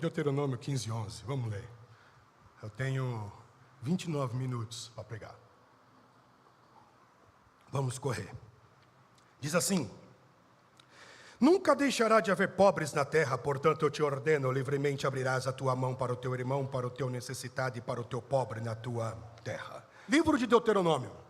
Deuteronômio 15:11. Vamos ler. Eu tenho 29 minutos para pregar. Vamos correr. Diz assim: nunca deixará de haver pobres na terra, portanto eu te ordeno, livremente abrirás a tua mão para o teu irmão, para o teu necessitado e para o teu pobre na tua terra. Livro de Deuteronômio,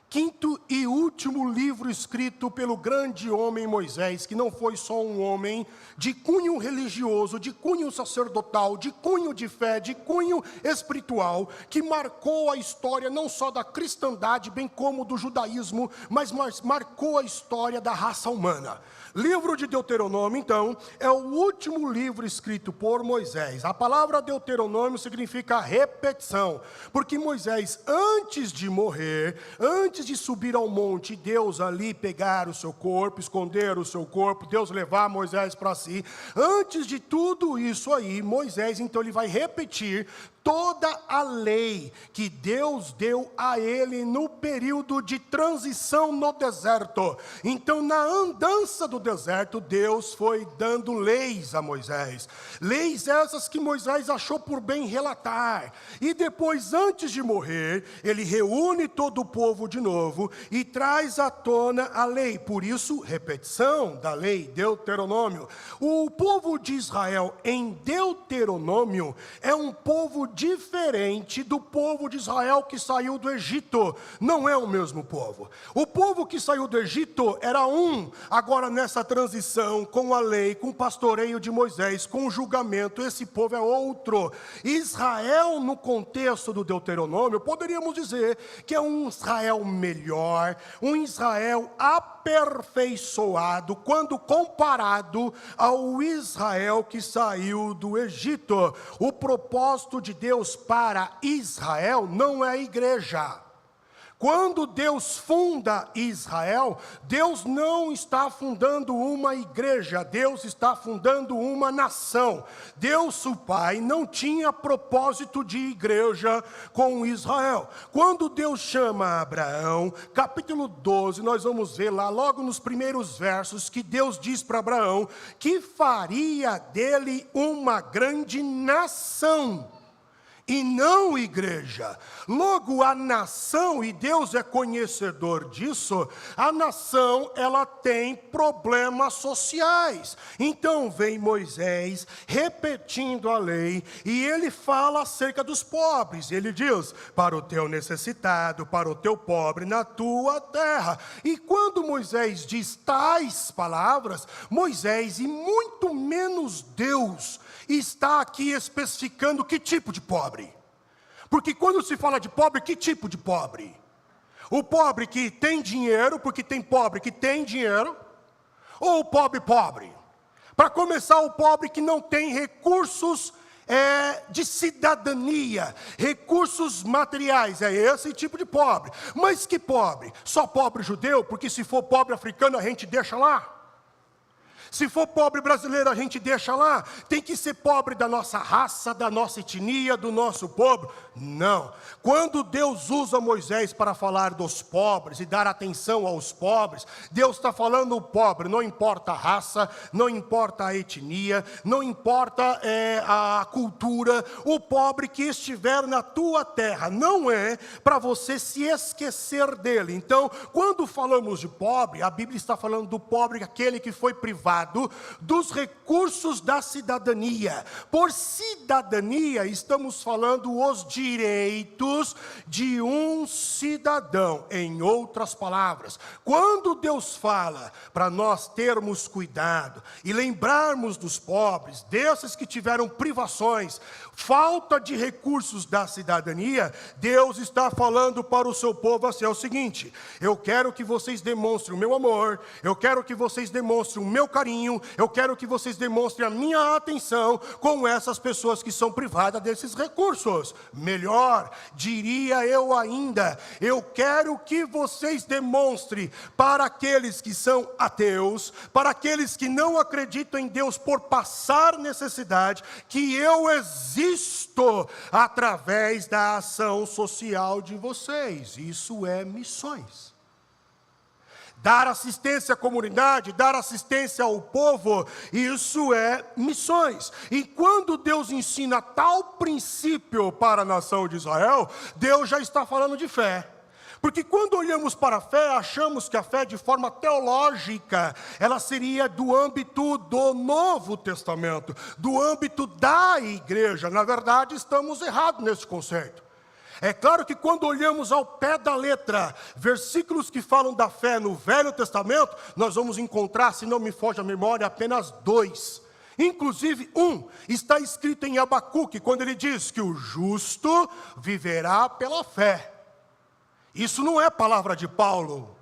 quinto e último livro escrito pelo grande homem Moisés, que não foi só um homem de cunho religioso, de cunho sacerdotal, de cunho de fé, de cunho espiritual, que marcou a história não só da cristandade, bem como do judaísmo, mas marcou a história da raça humana. Livro de Deuteronômio, então, é o último livro escrito por Moisés. A palavra Deuteronômio significa repetição, porque Moisés, antes de morrer, antes de subir ao monte, Deus ali pegar o seu corpo, esconder o seu corpo, Deus levar Moisés para si, antes de tudo isso aí, Moisés, então, ele vai repetir toda a lei que Deus deu a ele no período de transição no deserto. Então, na andança do deserto, Deus foi dando leis a Moisés. Leis essas que Moisés achou por bem relatar. E depois, antes de morrer, ele reúne todo o povo de novo e traz à tona a lei. Por isso, repetição da lei, Deuteronômio. O povo de Israel em Deuteronômio é um povo diferente do povo de Israel que saiu do Egito. Não é o mesmo povo. O povo que saiu do Egito era um. Agora nessa transição com a lei, com o pastoreio de Moisés, com o julgamento, esse povo é outro. Israel, no contexto do Deuteronômio, poderíamos dizer que é um Israel melhor, um Israel aperfeiçoado quando comparado ao Israel que saiu do Egito. O propósito de Deus para Israel não é a igreja. Quando Deus funda Israel, Deus não está fundando uma igreja, Deus está fundando uma nação. Deus, o Pai, não tinha propósito de igreja com Israel. Quando Deus chama Abraão, capítulo 12, nós vamos ver lá, logo nos primeiros versos, que Deus diz para Abraão que faria dele uma grande nação. E não igreja. Logo, a nação, e Deus é conhecedor disso, a nação, ela tem problemas sociais. Então vem Moisés repetindo a lei, e ele fala acerca dos pobres. Ele diz: para o teu necessitado, para o teu pobre na tua terra. E quando Moisés diz tais palavras, Moisés, e muito menos Deus, está aqui especificando que tipo de pobre. Porque quando se fala de pobre, que tipo de pobre? O pobre que tem dinheiro, porque tem pobre que tem dinheiro, ou o pobre? Para começar, o pobre que não tem recursos de cidadania, recursos materiais, é esse tipo de pobre. Mas que pobre? Só pobre judeu? Porque se for pobre africano a gente deixa lá. Se for pobre brasileiro, a gente deixa lá. Tem que ser pobre da nossa raça, da nossa etnia, do nosso povo? Não. Quando Deus usa Moisés para falar dos pobres e dar atenção aos pobres, Deus está falando o pobre, não importa a raça, não importa a etnia, não importa a cultura, o pobre que estiver na tua terra, não é para você se esquecer dele. Então, quando falamos de pobre, a Bíblia está falando do pobre, aquele que foi privado dos recursos da cidadania. Por cidadania, estamos falando os direitos de um cidadão. Em outras palavras, quando Deus fala para nós termos cuidado e lembrarmos dos pobres, desses que tiveram privações, falta de recursos da cidadania, Deus está falando para o seu povo assim: é o seguinte, eu quero que vocês demonstrem o meu amor, eu quero que vocês demonstrem o meu carinho, eu quero que vocês demonstrem a minha atenção com essas pessoas que são privadas desses recursos. Melhor, diria eu ainda, eu quero que vocês demonstrem para aqueles que são ateus, para aqueles que não acreditam em Deus por passar necessidade, que eu existo através da ação social de vocês. Isso é missões. Dar assistência à comunidade, dar assistência ao povo, isso é missões. E quando Deus ensina tal princípio para a nação de Israel, Deus já está falando de fé. Porque quando olhamos para a fé, achamos que a fé de forma teológica, ela seria do âmbito do Novo Testamento, do âmbito da igreja. Na verdade, estamos errados nesse conceito. É claro que quando olhamos ao pé da letra, versículos que falam da fé no Velho Testamento, nós vamos encontrar, se não me foge a memória, apenas 2. Inclusive, está escrito em Abacuque, quando ele diz que o justo viverá pela fé. Isso não é palavra de Paulo.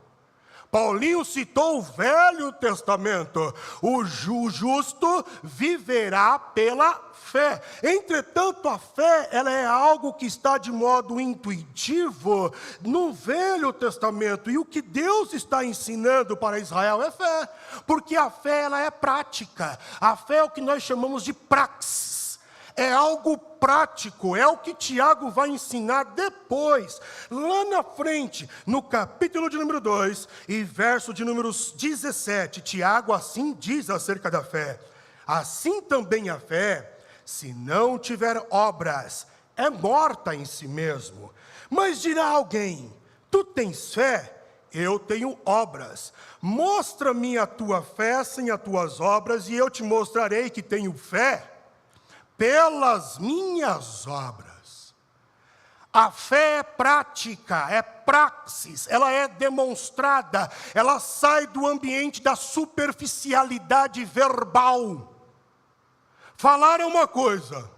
Paulinho citou o Velho Testamento. O justo viverá pela fé. Entretanto, a fé, ela é algo que está de modo intuitivo no Velho Testamento. E o que Deus está ensinando para Israel é fé. Porque a fé, ela é prática. A fé é o que nós chamamos de praxis. É algo prático, é o que Tiago vai ensinar depois, lá na frente, no capítulo de número 2 e verso de número 17. Tiago assim diz acerca da fé: assim também a fé, se não tiver obras, é morta em si mesmo. Mas dirá alguém: tu tens fé, eu tenho obras. Mostra-me a tua fé sem as tuas obras, e eu te mostrarei que tenho fé pelas minhas obras. A fé é prática, é praxis, ela é demonstrada, ela sai do ambiente da superficialidade verbal. Falar é uma coisa.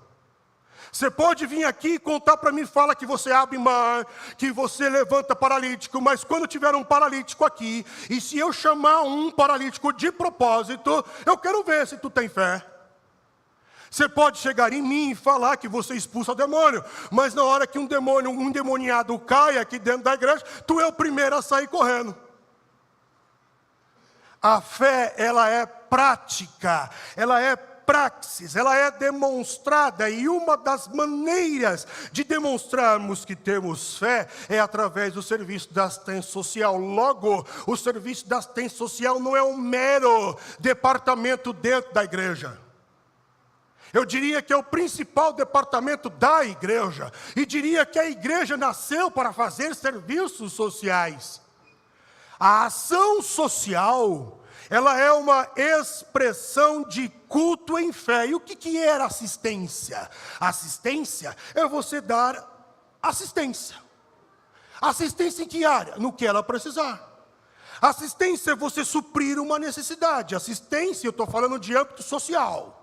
Você pode vir aqui e contar para mim, fala que você abre mar, que você levanta paralítico, mas quando tiver um paralítico aqui, e se eu chamar um paralítico de propósito, eu quero ver se tu tem fé. Você pode chegar em mim e falar que você expulsa o demônio, mas na hora que um endemoniado cai aqui dentro da igreja, tu é o primeiro a sair correndo. A fé, ela é prática, ela é praxis, ela é demonstrada, e uma das maneiras de demonstrarmos que temos fé é através do serviço da assistência social. Logo, o serviço da assistência social não é um mero departamento dentro da igreja. Eu diria que é o principal departamento da igreja. E diria que a igreja nasceu para fazer serviços sociais. A ação social, ela é uma expressão de culto em fé. E o que era assistência? Assistência é você dar assistência. Assistência em que área? No que ela precisar. Assistência é você suprir uma necessidade. Assistência, eu estou falando de âmbito social.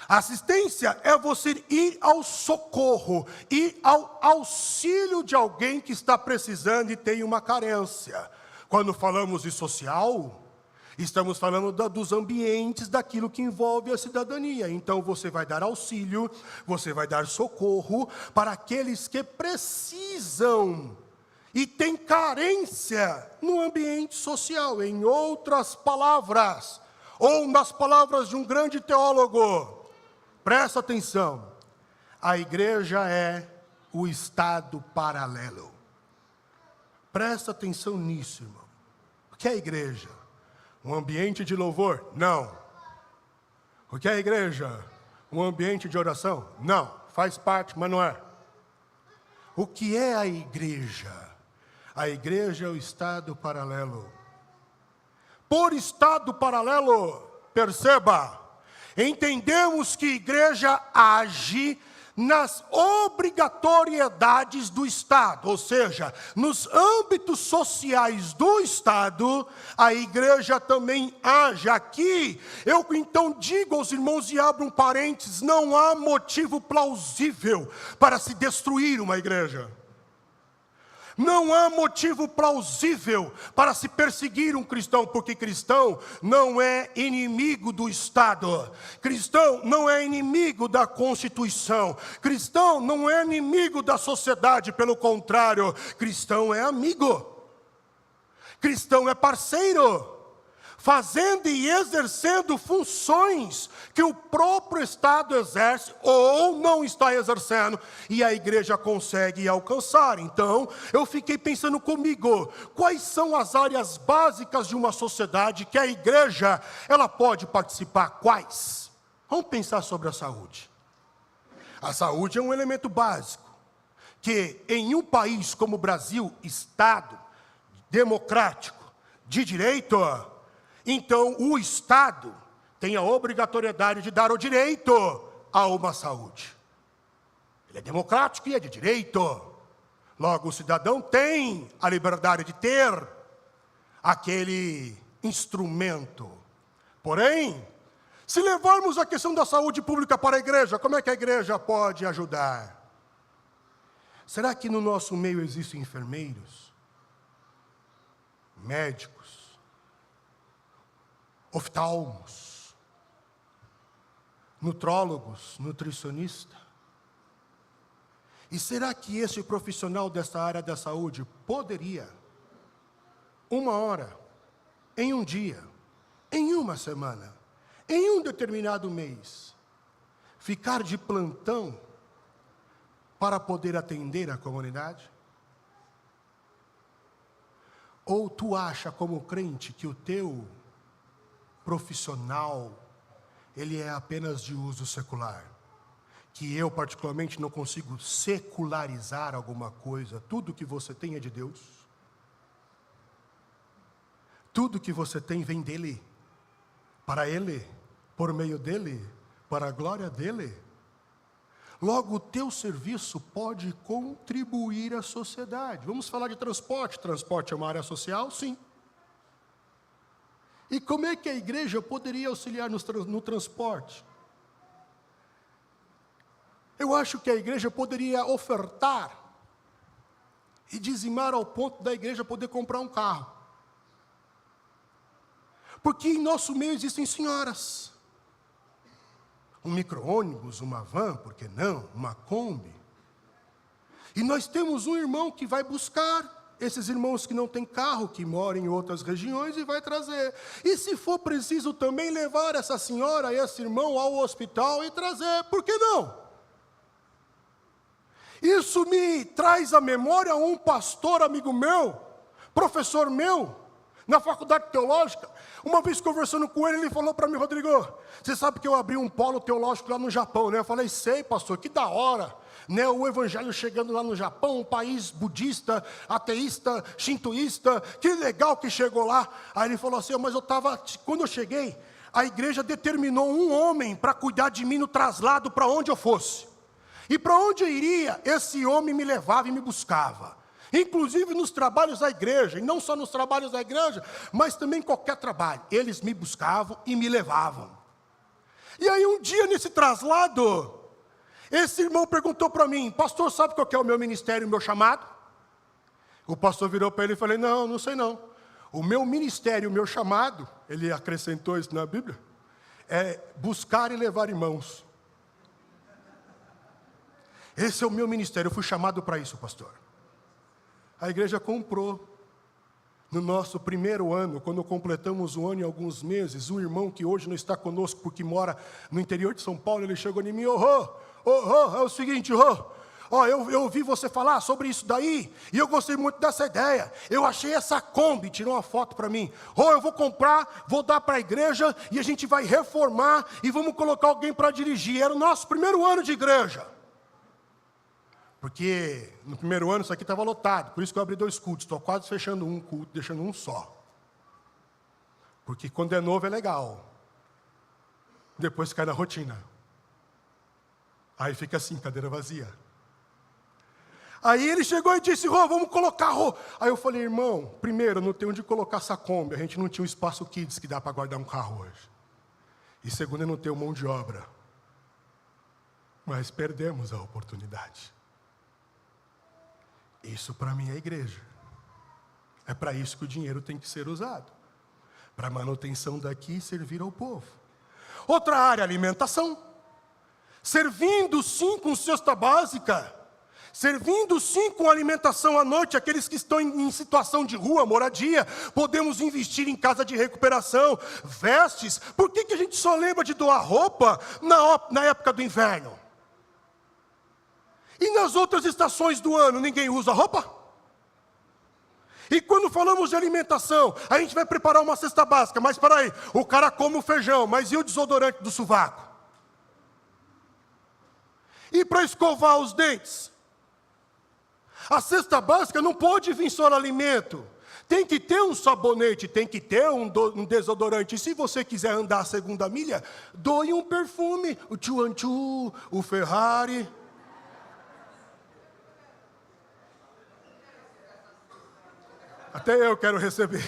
Assistência é você ir ao socorro, ir ao auxílio de alguém que está precisando e tem uma carência. Quando falamos de social, estamos falando dos ambientes, daquilo que envolve a cidadania. Então você vai dar auxílio, você vai dar socorro para aqueles que precisam e têm carência no ambiente social. Em outras palavras, ou nas palavras de um grande teólogo, presta atenção, a igreja é o estado paralelo. Presta atenção nisso, irmão. O que é a igreja? Um ambiente de louvor? Não. O que é a igreja? Um ambiente de oração? Não. Faz parte, mas não é. O que é a igreja? A igreja é o estado paralelo. Por estado paralelo, perceba, entendemos que a igreja age nas obrigatoriedades do Estado, ou seja, nos âmbitos sociais do Estado, a igreja também age. Aqui, eu então digo aos irmãos e abro um parênteses, não há motivo plausível para se destruir uma igreja. Não há motivo plausível para se perseguir um cristão, porque cristão não é inimigo do Estado, cristão não é inimigo da Constituição, cristão não é inimigo da sociedade, pelo contrário, cristão é amigo, cristão é parceiro. fazendo e exercendo funções que o próprio Estado exerce ou não está exercendo, e a igreja consegue alcançar. Então, eu fiquei pensando comigo, quais são as áreas básicas de uma sociedade que a igreja, ela pode participar? Quais? Vamos pensar sobre a saúde. A saúde é um elemento básico, que em um país como o Brasil, Estado democrático, de direito, então o Estado tem a obrigatoriedade de dar o direito a uma saúde. Ele é democrático e é de direito. Logo, o cidadão tem a liberdade de ter aquele instrumento. Porém, se levarmos a questão da saúde pública para a igreja, como é que a igreja pode ajudar? Será que no nosso meio existem enfermeiros, médicos, oftalmos, nutrólogos, nutricionistas? E será que esse profissional dessa área da saúde poderia, 1 hora, em um dia, em uma semana, em um determinado mês, ficar de plantão para poder atender a comunidade? Ou tu acha como crente que o teu profissional, ele é apenas de uso secular? Que eu particularmente não consigo secularizar alguma coisa? Tudo que você tem é de Deus. Tudo que você tem vem dele, para ele, por meio dele, para a glória dele. Logo, o teu serviço pode contribuir à sociedade. Vamos falar de transporte. Transporte é uma área social? Sim. E como é que a igreja poderia auxiliar no transporte? Eu acho que a igreja poderia ofertar e dizimar ao ponto da igreja poder comprar um carro. Porque em nosso meio existem senhoras. Um micro-ônibus, uma van, por que não? Uma Kombi. E nós temos um irmão que vai buscar esses irmãos que não têm carro, que moram em outras regiões, e vai trazer. E se for preciso também levar essa senhora, esse irmão ao hospital e trazer, por que não? Isso me traz à memória um pastor amigo meu, professor meu, na faculdade teológica. Uma vez conversando com ele, ele falou para mim: Rodrigo, você sabe que eu abri um polo teológico lá no Japão, né? Eu falei: sei, pastor, que da hora, né? O evangelho chegando lá no Japão, um país budista, ateísta, shintoísta, que legal que chegou lá. Aí ele falou assim: mas quando eu cheguei, a igreja determinou um homem para cuidar de mim no traslado para onde eu fosse. E para onde eu iria, esse homem me levava e me buscava. Inclusive nos trabalhos da igreja, e não só nos trabalhos da igreja, mas também em qualquer trabalho. Eles me buscavam e me levavam. E aí um dia nesse traslado, esse irmão perguntou para mim: pastor, sabe qual que é o meu ministério, o meu chamado? O pastor virou para ele e falei: não sei não. O meu ministério, o meu chamado, ele acrescentou isso na Bíblia, é buscar e levar irmãos. Esse é o meu ministério, eu fui chamado para isso, pastor. A igreja comprou. No nosso primeiro ano, quando completamos o ano e alguns meses, um irmão que hoje não está conosco porque mora no interior de São Paulo, ele chegou em mim: é o seguinte, eu ouvi você falar sobre isso daí, e eu gostei muito dessa ideia. Eu achei essa Kombi, tirou uma foto para mim. Eu vou comprar, vou dar para a igreja, e a gente vai reformar, e vamos colocar alguém para dirigir. Era o nosso primeiro ano de igreja. Porque no primeiro ano isso aqui estava lotado, por isso que eu abri 2 cultos. Estou quase fechando um culto, deixando um só. Porque quando é novo é legal. Depois cai na rotina. Aí fica assim, cadeira vazia. Aí ele chegou e disse: vamos colocar. Aí eu falei: irmão, primeiro, não tem onde colocar essa Kombi. A gente não tinha um espaço kids que dá para guardar um carro hoje. E segundo, eu não tenho mão de obra. Mas perdemos a oportunidade. Isso para mim é igreja. É para isso que o dinheiro tem que ser usado. Para a manutenção daqui e servir ao povo. Outra área, alimentação. Servindo sim com cesta básica. Servindo sim com alimentação à noite, aqueles que estão em situação de rua, moradia, podemos investir em casa de recuperação, vestes. Por que a gente só lembra de doar roupa na época do inverno? E nas outras estações do ano, ninguém usa roupa? E quando falamos de alimentação, a gente vai preparar uma cesta básica, mas para aí, o cara come o feijão, mas e o desodorante do sovaco? E para escovar os dentes? A cesta básica não pode vir só no alimento. Tem que ter um sabonete, tem que ter um desodorante. E se você quiser andar a segunda milha, doe um perfume. O Chuanchu, o Ferrari. Até eu quero receber.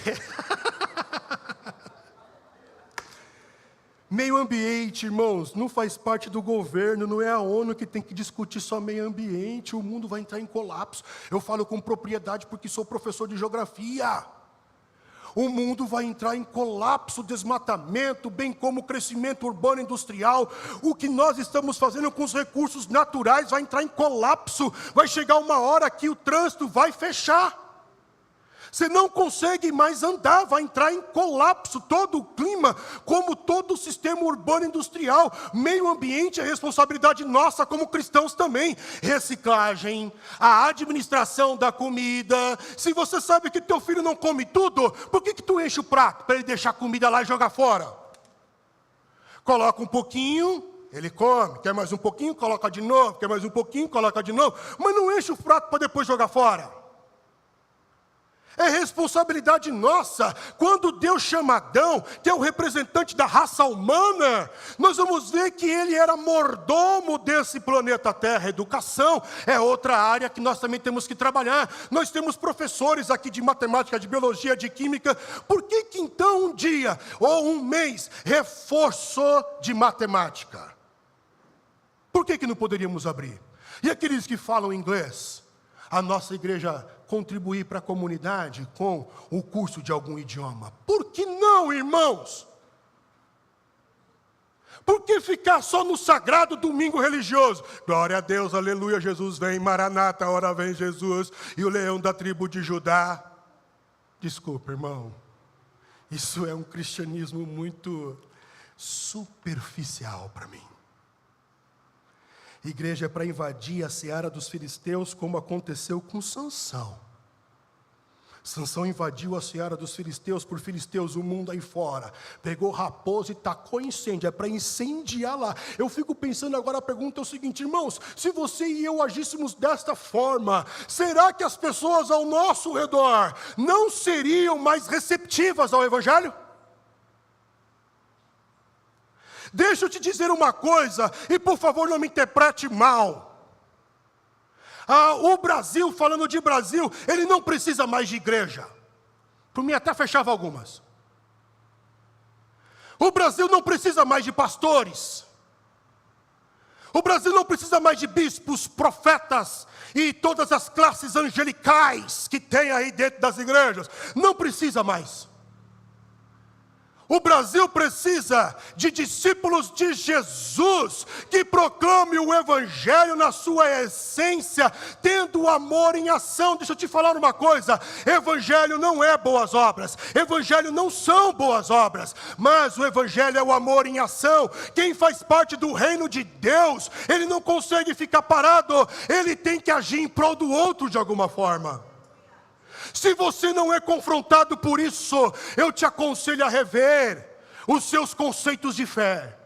Meio ambiente, irmãos, não faz parte do governo, não é a ONU que tem que discutir só meio ambiente, o mundo vai entrar em colapso. Eu falo com propriedade porque sou professor de geografia. O mundo vai entrar em colapso, desmatamento, bem como crescimento urbano e industrial. O que nós estamos fazendo com os recursos naturais vai entrar em colapso. Vai chegar uma hora que o trânsito vai fechar. Você não consegue mais andar, vai entrar em colapso todo o clima, como todo o sistema urbano industrial. Meio ambiente é responsabilidade nossa como cristãos também. Reciclagem, a administração da comida. Se você sabe que teu filho não come tudo, por que tu enche o prato? Para ele deixar a comida lá e jogar fora. Coloca um pouquinho, ele come. Quer mais um pouquinho, coloca de novo. Quer mais um pouquinho, coloca de novo. Mas não enche o prato para depois jogar fora. É responsabilidade nossa. Quando Deus chama Adão, que é o representante da raça humana, nós vamos ver que ele era mordomo desse planeta Terra. Educação é outra área que nós também temos que trabalhar. Nós temos professores aqui de matemática, de biologia, de química. Por que então um dia ou um mês reforço de matemática? Por que não poderíamos abrir? E aqueles que falam inglês? A nossa igreja contribuir para a comunidade com o curso de algum idioma. Por que não, irmãos? Por que ficar só no sagrado domingo religioso? Glória a Deus, aleluia, Jesus vem, Maranata, ora vem Jesus, e o leão da tribo de Judá. Desculpa, irmão, isso é um cristianismo muito superficial para mim. Igreja é para invadir a seara dos filisteus, como aconteceu com Sansão. Sansão invadiu a seara dos filisteus, por filisteus, o mundo aí fora. Pegou raposa e tacou incêndio, é para incendiar lá. Eu fico pensando agora, a pergunta é o seguinte, irmãos, se você e eu agíssemos desta forma, será que as pessoas ao nosso redor não seriam mais receptivas ao Evangelho? Deixa eu te dizer uma coisa, e por favor não me interprete mal. O Brasil, falando de Brasil, ele não precisa mais de igreja. Por mim até fechava algumas. O Brasil não precisa mais de pastores. O Brasil não precisa mais de bispos, profetas e todas as classes angelicais que tem aí dentro das igrejas. Não precisa mais. O Brasil precisa de discípulos de Jesus, que proclame o Evangelho na sua essência, tendo o amor em ação. Deixa eu te falar uma coisa, Evangelho não é boas obras, Evangelho não são boas obras, mas o Evangelho é o amor em ação. Quem faz parte do reino de Deus, ele não consegue ficar parado, ele tem que agir em prol do outro de alguma forma. Se você não é confrontado por isso, eu te aconselho a rever os seus conceitos de fé.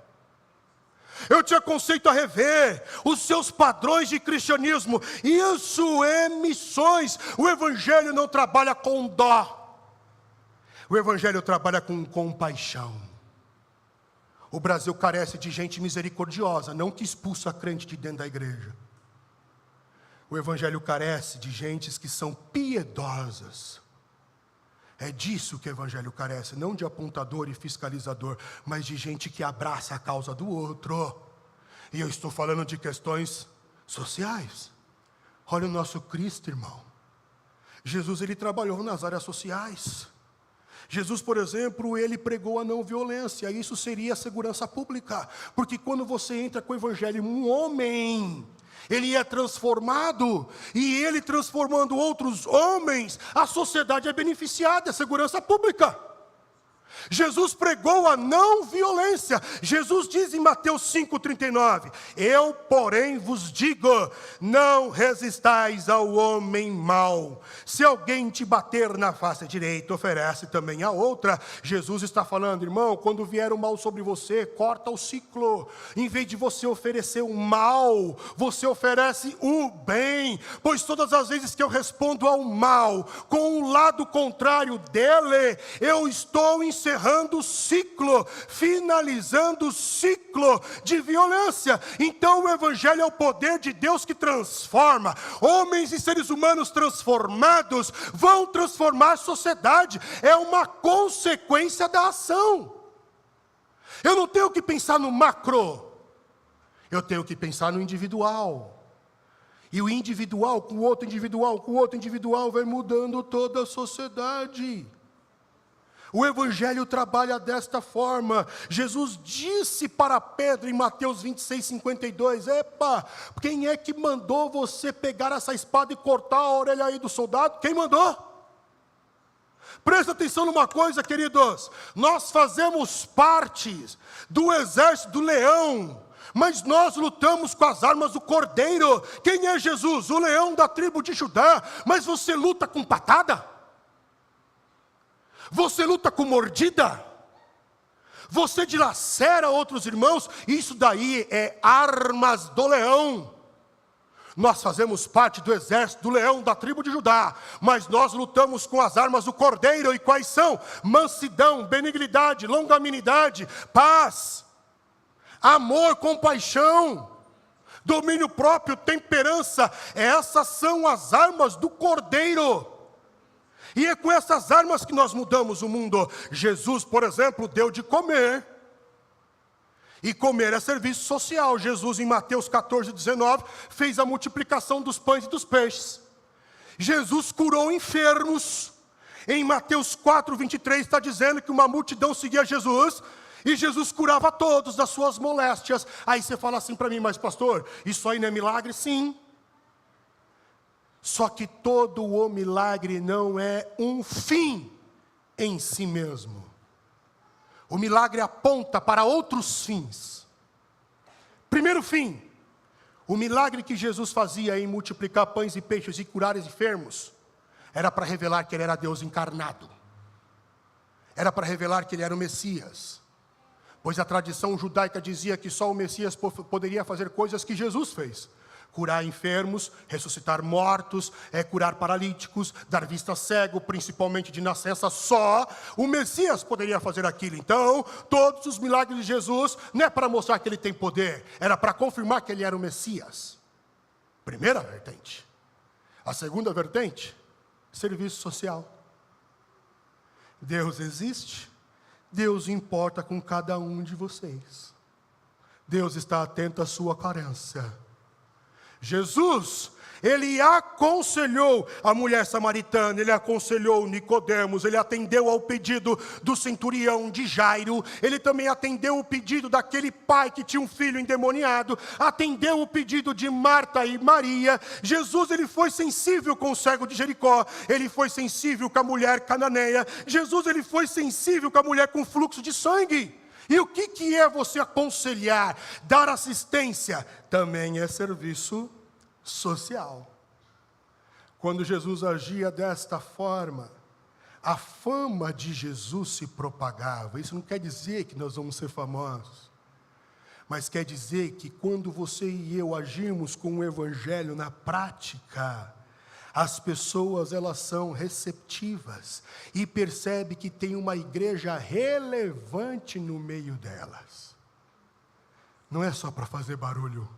Eu te aconselho a rever os seus padrões de cristianismo. Isso é missões. O Evangelho não trabalha com dó. O Evangelho trabalha com compaixão. O Brasil carece de gente misericordiosa, não que expulsa crente de dentro da igreja. O Evangelho carece de gentes que são piedosas. É disso que o Evangelho carece, não de apontador e fiscalizador, mas de gente que abraça a causa do outro. E eu estou falando de questões sociais. Olha o nosso Cristo, irmão. Jesus, ele trabalhou nas áreas sociais. Jesus, por exemplo, ele pregou a não violência. Isso seria a segurança pública. Porque quando você entra com o Evangelho, um homem, ele é transformado, e ele transformando outros homens, a sociedade é beneficiada, é segurança pública. Jesus pregou a não violência. Jesus diz em Mateus 5,39: eu, porém, vos digo, não resistais ao homem mau. Se alguém te bater na face direita, oferece também a outra. Jesus está falando, irmão, quando vier o mal sobre você, corta o ciclo. Em vez de você oferecer o mal, você oferece o bem. Pois todas as vezes que eu respondo ao mal com o lado contrário dele, eu estou encerrando o ciclo, finalizando o ciclo de violência. Então o Evangelho é o poder de Deus que transforma. Homens e seres humanos transformados vão transformar a sociedade. É uma consequência da ação. Eu não tenho que pensar no macro, eu tenho que pensar no individual. E o individual com o outro individual, com o outro individual, vai mudando toda a sociedade. O Evangelho trabalha desta forma. Jesus disse para Pedro em Mateus 26:52, epa, quem é que mandou você pegar essa espada e cortar a orelha aí do soldado? Quem mandou? Presta atenção numa coisa, queridos, nós fazemos parte do exército do leão, mas nós lutamos com as armas do cordeiro. Quem é Jesus? O leão da tribo de Judá. Mas você luta com patada? Você luta com mordida? Você dilacera outros irmãos? Isso daí é armas do leão. Nós fazemos parte do exército do leão da tribo de Judá, mas nós lutamos com as armas do cordeiro. E quais são? Mansidão, benignidade, longanimidade, paz, amor, compaixão, domínio próprio, temperança. Essas são as armas do cordeiro. E é com essas armas que nós mudamos o mundo. Jesus, por exemplo, deu de comer. E comer é serviço social. Jesus, em Mateus 14:19, fez a multiplicação dos pães e dos peixes. Jesus curou enfermos. Em Mateus 4:23 está dizendo que uma multidão seguia Jesus, e Jesus curava todos das suas moléstias. Aí você fala assim para mim, mas pastor, isso aí não é milagre? Sim. Só que todo o milagre não é um fim em si mesmo. O milagre aponta para outros fins. Primeiro fim, o milagre que Jesus fazia em multiplicar pães e peixes e curar enfermos, era para revelar que Ele era Deus encarnado. Era para revelar que Ele era o Messias. Pois a tradição judaica dizia que só o Messias poderia fazer coisas que Jesus fez. Curar enfermos, ressuscitar mortos, curar paralíticos, dar vista cego, principalmente de nascença. Só o Messias poderia fazer aquilo. Então, todos os milagres de Jesus não é para mostrar que Ele tem poder, era para confirmar que Ele era o Messias. Primeira vertente. A segunda vertente, serviço social. Deus existe, Deus importa com cada um de vocês. Deus está atento à sua carência. Jesus, Ele aconselhou a mulher samaritana, Ele aconselhou Nicodemos, Ele atendeu ao pedido do centurião de Jairo, Ele também atendeu o pedido daquele pai que tinha um filho endemoniado, atendeu o pedido de Marta e Maria. Jesus, Ele foi sensível com o cego de Jericó, Ele foi sensível com a mulher cananeia, Jesus, Ele foi sensível com a mulher com fluxo de sangue. E o que é você aconselhar, dar assistência? Também é serviço social. Quando Jesus agia desta forma, a fama de Jesus se propagava. Isso não quer dizer que nós vamos ser famosos, mas quer dizer que quando você e eu agimos com o Evangelho na prática, as pessoas, elas são receptivas e percebem que tem uma igreja relevante no meio delas. Não é só para fazer barulho,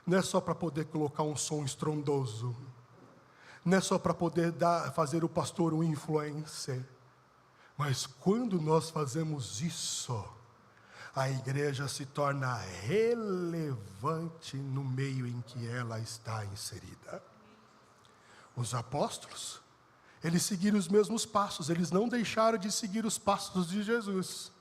não é só para poder colocar um som estrondoso, não é só para poder fazer o pastor um influencer, mas quando nós fazemos isso, a igreja se torna relevante no meio em que ela está inserida. Os apóstolos, eles seguiram os mesmos passos, eles não deixaram de seguir os passos de Jesus.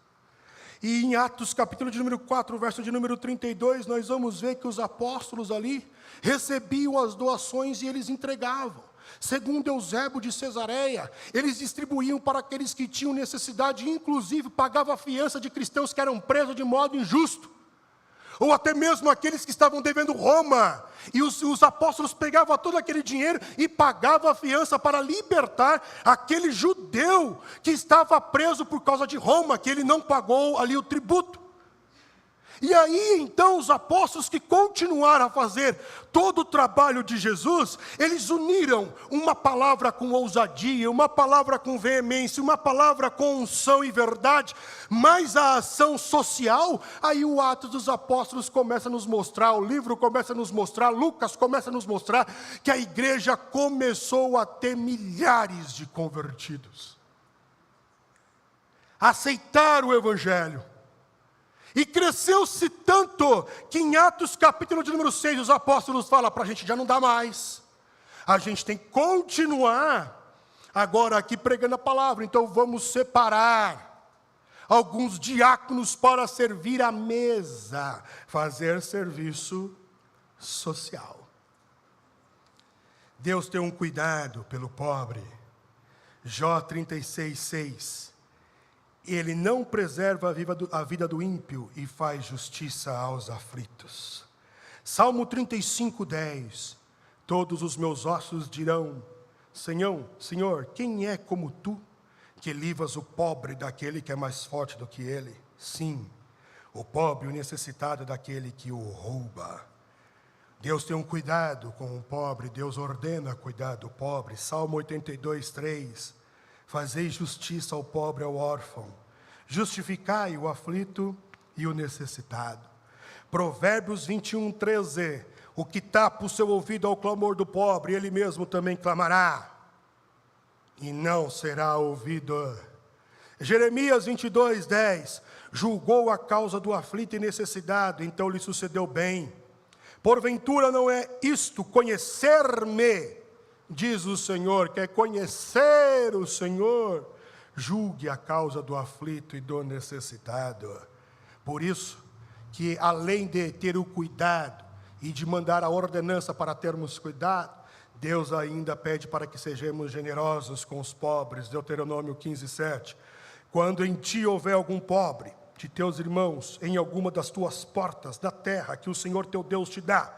E em Atos capítulo de número 4, verso de número 32, nós vamos ver que os apóstolos ali recebiam as doações e eles entregavam. Segundo Eusébio de Cesareia, eles distribuíam para aqueles que tinham necessidade, inclusive pagavam a fiança de cristãos que eram presos de modo injusto, ou até mesmo aqueles que estavam devendo Roma, e os apóstolos pegavam todo aquele dinheiro e pagavam a fiança para libertar aquele judeu que estava preso por causa de Roma, que ele não pagou ali o tributo. E aí, então, os apóstolos que continuaram a fazer todo o trabalho de Jesus, eles uniram uma palavra com ousadia, uma palavra com veemência, uma palavra com unção e verdade, mais a ação social. Aí o Atos dos Apóstolos começa a nos mostrar, o livro começa a nos mostrar, Lucas começa a nos mostrar que a igreja começou a ter milhares de convertidos. Aceitar o evangelho. E cresceu-se tanto que em Atos capítulo de número 6, os apóstolos falam para a gente, já não dá mais. A gente tem que continuar agora aqui pregando a palavra. Então vamos separar alguns diáconos para servir à mesa, fazer serviço social. Deus tem um cuidado pelo pobre. Jó 36:6. Ele não preserva a vida do ímpio e faz justiça aos aflitos. Salmo 35:10. Todos os meus ossos dirão, Senhor, quem é como tu, que livras o pobre daquele que é mais forte do que ele? Sim, o pobre e o necessitado daquele que o rouba. Deus tem um cuidado com o pobre, Deus ordena cuidar do pobre. Salmo 82:3. Fazei justiça ao pobre e ao órfão, justificai o aflito e o necessitado. Provérbios 21:13. O que tapa o seu ouvido ao clamor do pobre, ele mesmo também clamará, e não será ouvido. Jeremias 22:10. Julgou a causa do aflito e necessitado, então lhe sucedeu bem. Porventura não é isto conhecer-me, diz o Senhor, quer conhecer o Senhor, julgue a causa do aflito e do necessitado. Por isso que além de ter o cuidado e de mandar a ordenança para termos cuidado, Deus ainda pede para que sejamos generosos com os pobres. Deuteronômio 15:7. Quando em ti houver algum pobre de teus irmãos, em alguma das tuas portas da terra que o Senhor teu Deus te dá,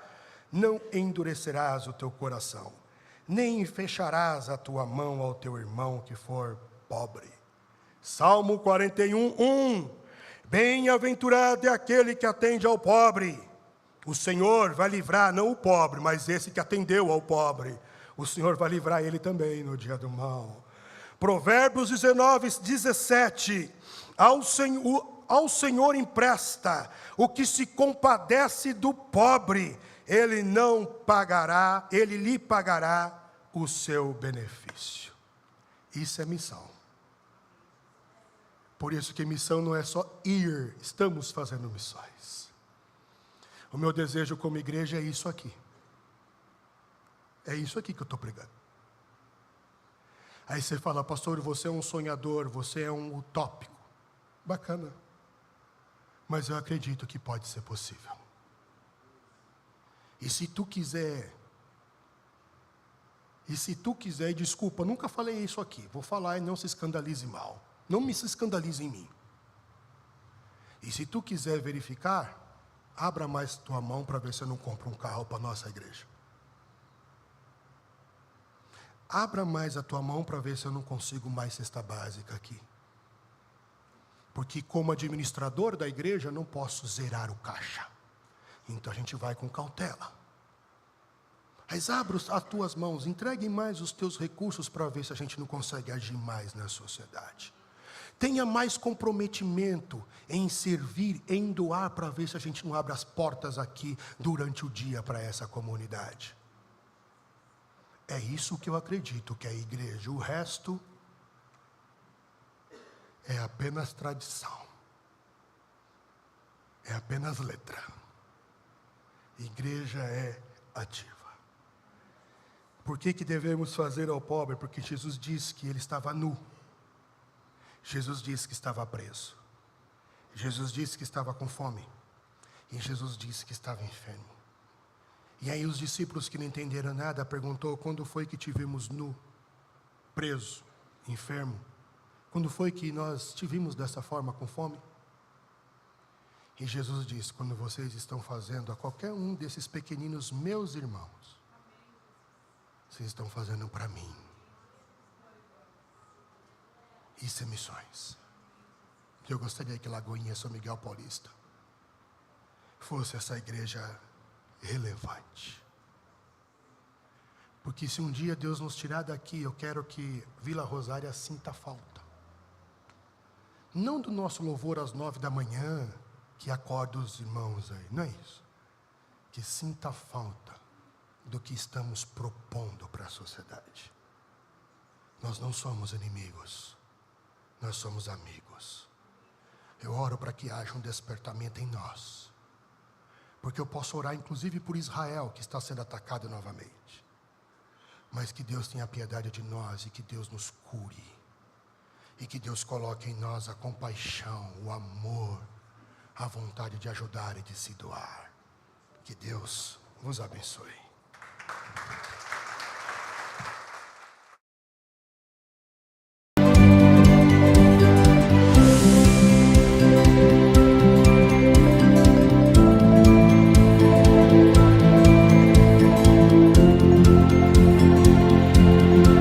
não endurecerás o teu coração, nem fecharás a tua mão ao teu irmão que for pobre. Salmo 41:1. Bem-aventurado é aquele que atende ao pobre. O Senhor vai livrar, não o pobre, mas esse que atendeu ao pobre. O Senhor vai livrar ele também no dia do mal. Provérbios 19:17. Ao Senhor empresta o que se compadece do pobre. Ele lhe pagará o seu benefício. Isso é missão. Por isso que missão não é só ir, estamos fazendo missões. O meu desejo como igreja é isso aqui. É isso aqui que eu estou pregando. Aí você fala, pastor, você é um sonhador, você é um utópico. Bacana. Mas eu acredito que pode ser possível. E se tu quiser, e desculpa, nunca falei isso aqui, vou falar e não se escandalize mal. Não me se escandalize em mim. E se tu quiser verificar, abra mais tua mão para ver se eu não compro um carro para a nossa igreja. Abra mais a tua mão para ver se eu não consigo mais cesta básica aqui. Porque como administrador da igreja, não posso zerar o caixa. Então a gente vai com cautela. Mas abra as tuas mãos, entregue mais os teus recursos para ver se a gente não consegue agir mais na sociedade. Tenha mais comprometimento em servir, em doar, para ver se a gente não abre as portas aqui durante o dia para essa comunidade. É isso que eu acredito que é a igreja. O resto é apenas tradição. É apenas letra. Igreja é ativa. Por que devemos fazer ao pobre? Porque Jesus disse que ele estava nu. Jesus disse que estava preso. Jesus disse que estava com fome. E Jesus disse que estava enfermo. E aí os discípulos que não entenderam nada perguntou: quando foi que te vimos nu, preso, enfermo? Quando foi que nós te vimos dessa forma com fome? E Jesus disse: quando vocês estão fazendo a qualquer um desses pequeninos meus irmãos, vocês estão fazendo para mim. Isso é missões. Eu gostaria que Lagoinha, São Miguel Paulista, fosse essa igreja relevante. Porque se um dia Deus nos tirar daqui, eu quero que Vila Rosária sinta falta. Não do nosso louvor às 9 da manhã, que acorda os irmãos aí, não é isso. Que sinta falta do que estamos propondo para a sociedade. Nós não somos inimigos, nós somos amigos. Eu oro para que haja um despertamento em nós. Porque eu posso orar inclusive por Israel, que está sendo atacado novamente. Mas que Deus tenha piedade de nós e que Deus nos cure. E que Deus coloque em nós a compaixão, o amor, a vontade de ajudar e de se doar. Que Deus vos abençoe.